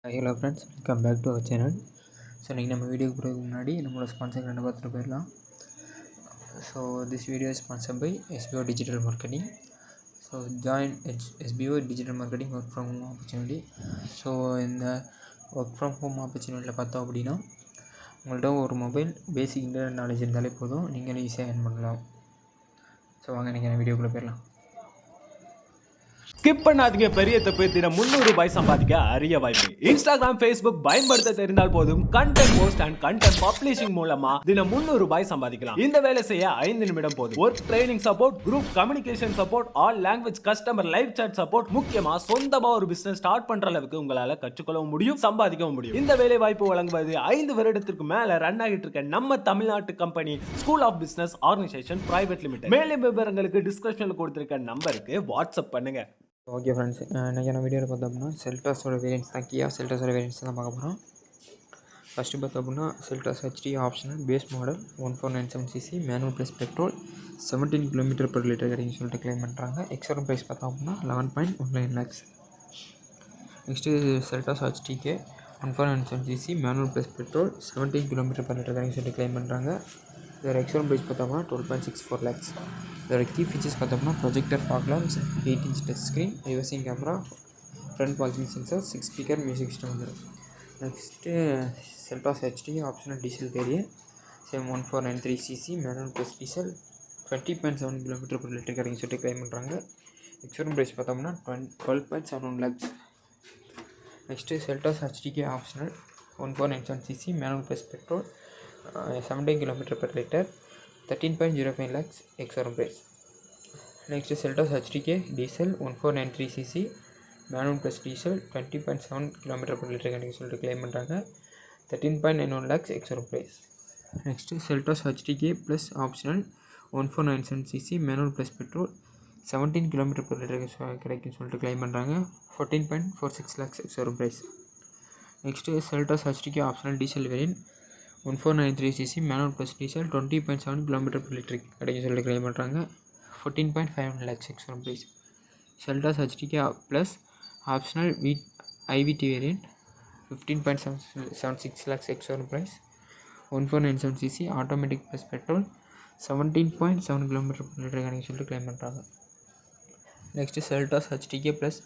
Hello friends, welcome back to our channel. So இன்றைக்கி நம்ம வீடியோக்கு போகிறதுக்கு முன்னாடி நம்மளோட ஸ்பான்சர் ரெண்டு பார்த்துட்டு போயிடலாம். So this video is sponsor by SPO digital marketing. So join SPO digital marketing work from home opportunity. So இந்த ஒர்க் ஃப்ரம் ஹோம் ஆப்பர்ச்சுனிட்டியில் பார்த்தோம் அப்படின்னா உங்கள்கிட்ட ஒரு மொபைல் பேசிக் இன்டர்நெட் நாலேஜ் இருந்தாலே போதும், நீங்கள் ஈஸியாக ஏர்ன் பண்ணலாம். ஸோ வாங்க நீங்கள் வீடியோக்குள்ளே போயிடலாம். ஸ்கிப் பண்ணாதீங்க, பெரிய தப்பு. தினம் 300 ரூபாய் சம்பாதிக்க அரிய வாய்ப்பு. இன்ஸ்டாகிராம், ஃபேஸ்புக் பயன்படுத்த தெரிந்தால் போதும், content post and content publishing மூலமா தினம் 300 ரூபாய் சம்பாதிக்கலாம். இந்த வேலை செய்ய 5 நிமிடம் போதும். Work training support, group communication support, all language customer live chat support, முக்கியமா சொந்தமா ஒரு பிசினஸ் ஸ்டார்ட் பண்ற அளவுக்கு உங்களால கற்றுக்கொள்ளவும் முடியும், சம்பாதிக்கவும் முடியும். இந்த வேலை வாய்ப்பு வழங்குவது 5 வருடத்திற்கு மேல ரன் ஆகிட்டு இருக்க நம்ம தமிழ்நாட்டு company school of business organisation private limited. மேலும் விவரங்களுக்கு டிஸ்கிரிப்ஷன்ல கொடுத்திருக்க நம்பருக்கு வாட்ஸ்அப் பண்ணுங்க. ஓகே ஃப்ரெண்ட்ஸ், இன்றைக்கி நான் வீடியோவில் பார்த்தோம் அப்படின்னா செல்டாஸோட வேரியன்ஸ் தான், கியா செல்டாஸோட வேரியன்ஸ் தான் பார்க்க போகிறோம். ஃபஸ்ட்டு பார்த்தோம் அப்படின்னா Seltos HT optional base model 1497cc manual plus petrol 17 km/L கிடைக்கும் சொல்லிட்டு கிளைம் பண்ணுறாங்க. எக்ஸோரூம் ப்ரைஸ் பார்த்தோம் அப்படின்னா 11.19 lakhs. Next Seltos HTK 1497cc manual plus petrol 17 km/L கிடைக்கும் சொல்லிட்டு கிளைம் பண்ணுறாங்க. இதோட எக்ஸோரூம் ப்ரைஸ் பார்த்தோம்னா 12.64 lakhs. இதோட கீ ஃபீச்சர்ஸ் பார்த்தோம்னா projector fog lamps, 8-inch touch screen, reversing camera, front parking sensor, 6 speaker, music system வந்துடும். Next Seltos HT optional diesel variant same 1493cc manual plus diesel 20.7 km/L கிடைக்கும் சொல்லிட்டு claim பண்ணுறாங்க. Ex-showroom price பார்த்தோம்னா 12.71 lakhs. Next Seltos HTK optional 1497cc manual plus petrol 17 km/L 13.05 lakhs ex showroom price. Next Seltos HTK diesel 1493cc manual plus diesel 20.7 km/L கிடைக்கும் சொல்லிட்டு claim பண்ணுறாங்க. 13.91 lakhs ex showroom price. Next Seltos HTK plus optional 1497cc manual plus petrol 17 km/L கிடைக்கும் சொல்லிட்டு claim பண்ணுறாங்க. 14.46 lakhs ex showroom price. Next Seltos HTK optional diesel variant 1493cc manual plus diesel 20.7 km/L கிடைக்கும் சொல்லிட்டு claim பண்ணுறாங்க. 14.51 lakhs ex showroom price. Seltos HTK plus optional IVT variant 15.76 lakhs ex showroom price. 1497cc automatic plus petrol 17.7 km/L கிடைக்கும் சொல்லிட்டு claim பண்ணுறாங்க. Next Seltos HTK plus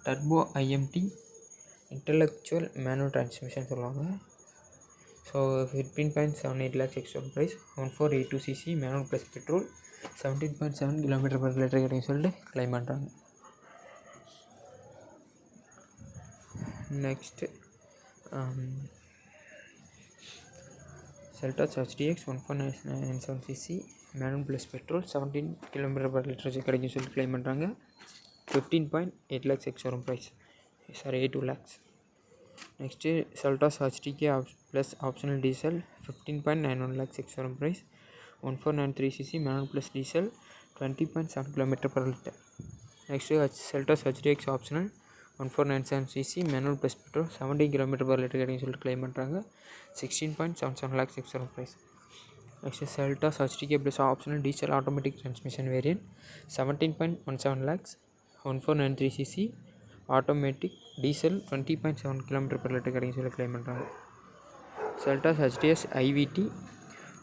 turbo IMT intellectual manual transmission சொல்லுவாங்க. So 15.78 lakhs ex showroom price. 1482cc manual plus petrol 17.7 km/L கிடைக்கும் சொல்லிட்டு claim பண்ணுறாங்க. Next Seltos HTX 1497cc manual plus petrol 17 km/L கிடைக்கும் சொல்லிட்டு claim பண்ணுறாங்க. 15.8 lakhs ex showroom price. 82 lakhs. Next Seltos HTK plus optional diesel 15.91 lakhs ex showroom price. 1493cc manual plus diesel 20.7 km/L. Next Seltos HTX optional 1497cc manual plus petrol 17 km/L கிடைக்கும் சொல்லிட்டு claim பண்ணுறாங்க. 16.77 lakhs ex showroom price. Next Seltos HTK plus optional diesel automatic transmission variant 17.17 lakhs. 1493cc automatic diesel 20.7 km/L கிடைக்கும் சொல்லி claim பண்ணுறாங்க. Seltos HTS IVT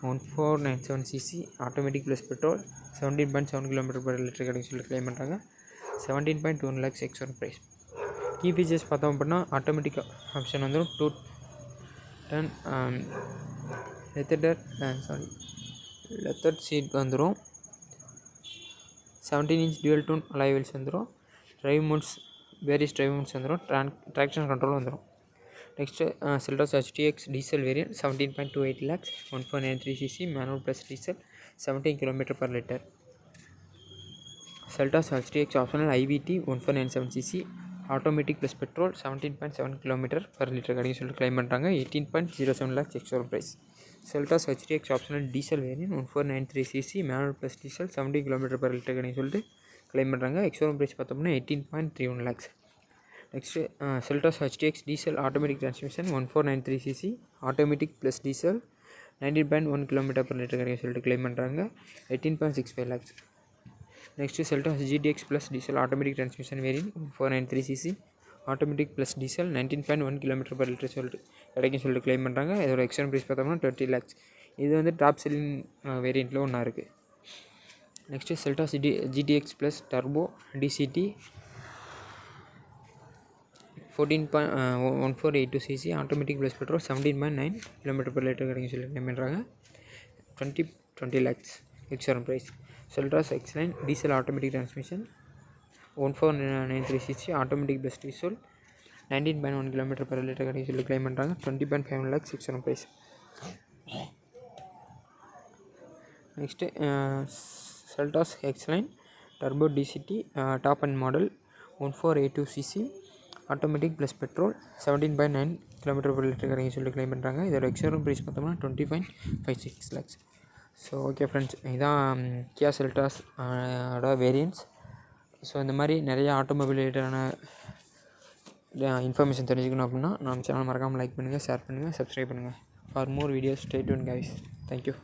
1497cc automatic plus petrol 17.7 km/L கிடைக்கும் சொல்லி claim பண்ணுறாங்க. 17.1 lakhs ex showroom price. Key features பார்த்தோம் அப்படின்னா automatic option வந்துடும். 210 leather seat வந்துடும். 17-inch dual tone alloy wheels வந்துடும். Drive modes various drive modes வந்துடும். ட்ராக்ஷன் கண்ட்ரோல் வந்துடும். Next Seltos HTX diesel variant 17.28 lakhs. 1493cc manual plus diesel 17 km/L. Seltos HTX optional IVT 1497cc automatic plus petrol 17.7 km/L கிடைக்கும் சொல்லிட்டு claim பண்ணுறாங்க. 18.07 lakhs ex showroom price. Seltos HTX optional diesel variant 1493cc manual plus diesel 17 km/L கிடைக்கும் சொல்லிட்டு claim பண்ணுறாங்க. Ex-showroom price பார்த்தோம்னா 18.31 lakhs. Next Seltos HTX diesel automatic transmission 1493cc automatic plus diesel 19.1 km/L கிடைக்கும் சொல்லிட்டு claim பண்ணுறாங்க. 18.65 lakhs. Next is Celta GTX Plus diesel automatic transmission variant 493cc automatic plus diesel 19.1 km/L சொல்லிட்டு கிடைக்கும் சொல்லிட்டு claim பண்ணுறாங்க. இதோட external price பார்த்தோம்னா 20 lakhs. இது வந்து டாப் செல்லிங் வேரியண்ட்டில் ஒன்றா இருக்குது. Next Seltos GTX plus turbo DCT 14.1482cc automatic plus petrol 17.9 km/L கிடைக்கும் சொல்லி க்ளைம் பண்ணுறாங்க. 20 lakhs external price. Seltos X line diesel automatic transmission 1493cc automatic plus diesel 19.1 km/L கிடைக்கும் சொல்லி க்ளைம் பண்ணுறாங்க. 20.5 lakhs external price. Next Seltos X line turbo DCT top end model 1482cc automatic plus petrol 17.9 km/L கிடைக்கும் சொல்லி claim பண்ணுறாங்க. இதோட external price பார்த்தோம்னா 20.56 lakhs. So okay friends, இதுதான் கியா Seltos ஓட வேரியன்ட்ஸ். ஸோ இந்த மாதிரி நிறைய ஆட்டோமொபைல் ரிலேட்டடான இன்ஃபர்மேஷன் தெரிஞ்சுக்கணும் அப்படின்னா நம்ம சேனல் மறக்காமல் லைக் பண்ணுங்கள், ஷேர் பண்ணுங்கள், சப்ஸ்கிரைப் பண்ணுங்கள். For more videos stay tuned guys. Thank you.